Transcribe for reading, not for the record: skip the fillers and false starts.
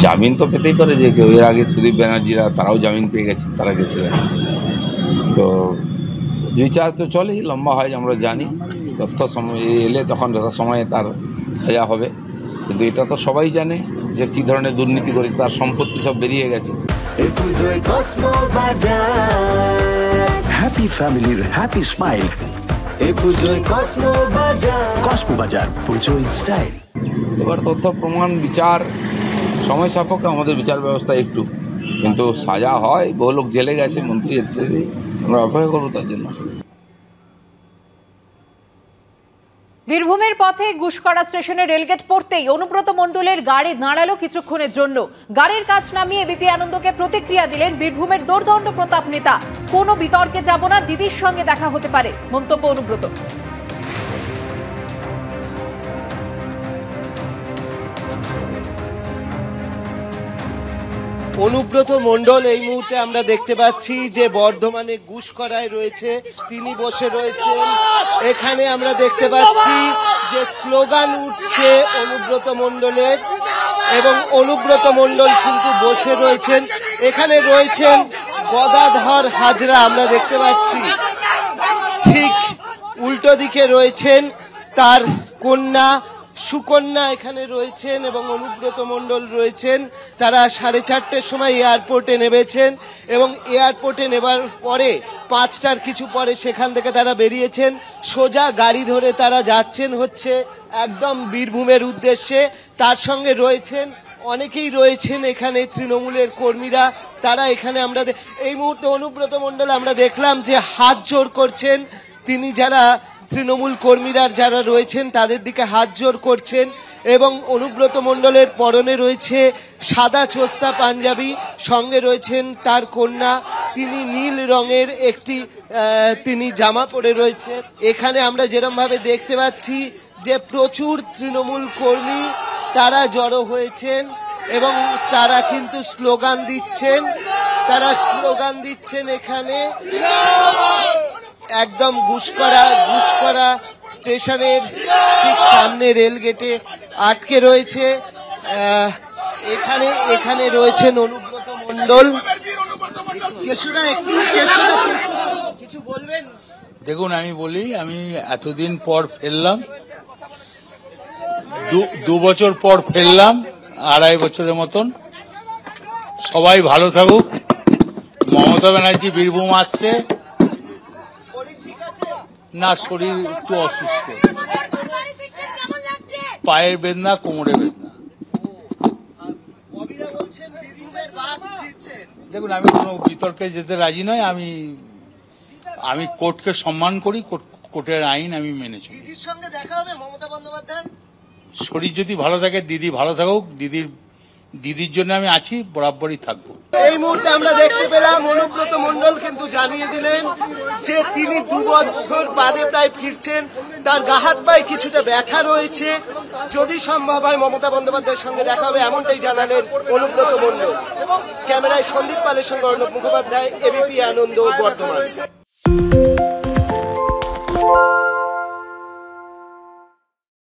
জামিন তো পেতেই পারে, যে কেউ এর আগে সুদীপ ব্যানার্জিরা তারাও জামিন পেয়ে গেছে, তারা গেছিলেন। তো বিচার তো চলেই, লম্বা হয় আমরা জানি, তথ্য সময় এলে তখন যথাসময়ে তার সাজা হবে। কিন্তু এটা তো সবাই জানে যে কী ধরনের দুর্নীতি করেছে, তার সম্পত্তি সব বেরিয়ে গেছে। হ্যাপি ফ্যামিলির হ্যাপি স্মাইল, কসমো বাজার, পুজোয় স্টাইল। এবার তথ্য প্রমাণ বিচার সময় সাপেক্ষ, আমাদের বিচার ব্যবস্থা একটু, কিন্তু সাজা হয়, বহু লোক জেলে গেছে, মন্ত্রী ইত্যাদি, আমরা অপেক্ষা করবো তার জন্য। বীরভূমের পথে গুসকরা স্টেশনে রেলগেট পড়তেই অনুব্রত মণ্ডলের গাড়ি দাঁড়ালো কিছুক্ষণের জন্য। গাড়ির কাজ নামিয়ে এবিপি আনন্দকে প্রতিক্রিয়া দিলেন বীরভূমের দোর্দণ্ড প্রতাপ নেতা। কোনো বিতর্কে যাব না, দিদির সঙ্গে দেখা হতে পারে, মন্তব্য অনুব্রত। অনুব্রত মণ্ডল এই মুহূর্তে আমরা দেখতে পাচ্ছি যে বর্ধমানে গুসকরায় রয়েছে, তিনি বসে রয়েছেন। এখানে আমরা দেখতে পাচ্ছি যে স্লোগান উঠছে অনুব্রত মণ্ডলের, এবং অনুব্রত মণ্ডল কিন্তু বসে রয়েছেন। এখানে রয়েছেন গদাধর হাজরা, আমরা দেখতে পাচ্ছি ঠিক উল্টো দিকে রয়েছেন তার কন্যা সুকন্যা, এখানে রয়েছেন, এবং অনুব্রত মণ্ডল রয়েছেন। তারা 4:30টার সময় এয়ারপোর্টে নেমেছেন, এবং এয়ারপোর্টে নেবার পরে 5টার কিছু পরে সেখান থেকে তারা বেরিয়েছেন। সোজা গাড়ি ধরে তারা যাচ্ছেন হচ্ছে একদম বীরভূমের উদ্দেশ্যে। তার সঙ্গে রয়েছেন অনেকেই রয়েছেন এখানে তৃণমূলের কর্মীরা, তারা এখানে আমরা এই মুহূর্তে অনুব্রত মণ্ডল আমরা দেখলাম যে হাত জোড় করছেন। তিনি যারা তৃণমূল কর্মীরা যারা রয়েছেন তাদের দিকে হাত জোড় করছেন, এবং অনুব্রত মণ্ডলের পরনে রয়েছে সাদা চোস্তা পাঞ্জাবি, সঙ্গে রয়েছেন তার কন্যা, তিনি নীল রঙের একটি তিনি জামা পরে রয়েছে। এখানে আমরা যেরকম ভাবে দেখতে পাচ্ছি যে প্রচুর তৃণমূল কর্মী তারা জড়ো হয়েছেন, এবং তারা কিন্তু স্লোগান দিচ্ছেন এখানে একদম গুসকরা স্টেশনের ঠিক সামনে রেল গেটে আটকে রয়েছে। এখানে রয়েছেন অনুব্রত মণ্ডল। কিছু বলবেন? দেখুন, আমি বলি, আমি এতদিন পর ফেললাম, 2 বছর পর ফেললাম, 2.5 বছরের মতন। সবাই ভালো থাকুক। মমতা ব্যানার্জি বীরভূম আসছে না, শরীর একটু অসুস্থ, পায়ের বেদনা, কোমরে বেদনা। দেখুন, আমি কোনো বিতর্কে যেতে রাজি নয়। আমি কোর্টকে সম্মান করি, কোর্টের আইন আমি মেনে চলি। দিদির সঙ্গে দেখা হবে মমতা বন্দ্যোপাধ্যায়? শরীর যদি ভালো থাকে, দিদি ভালো থাকুক, দিদির জন্য আমি আছি, বরাবরই থাকবো। এই মুহূর্তে আমরা দেখতে পেলাম অনুব্রত মণ্ডল কিন্তু জানিয়ে দিলেন যে তিনি 2 বছর বাদে প্রায় ফিরছেন। তার গা হাত পায়ে কিছুটা ব্যথা রয়েছে, যদি সম্ভব হয় মমতা বন্দ্যোপাধ্যায়ের সঙ্গে দেখা হবে, এমনটাই জানালেন অনুব্রত মণ্ডল। ক্যামেরায় সন্দীপ পালের সঙ্গে অর্ণব মুখোপাধ্যায়, এবিপি আনন্দ, বর্ধমান।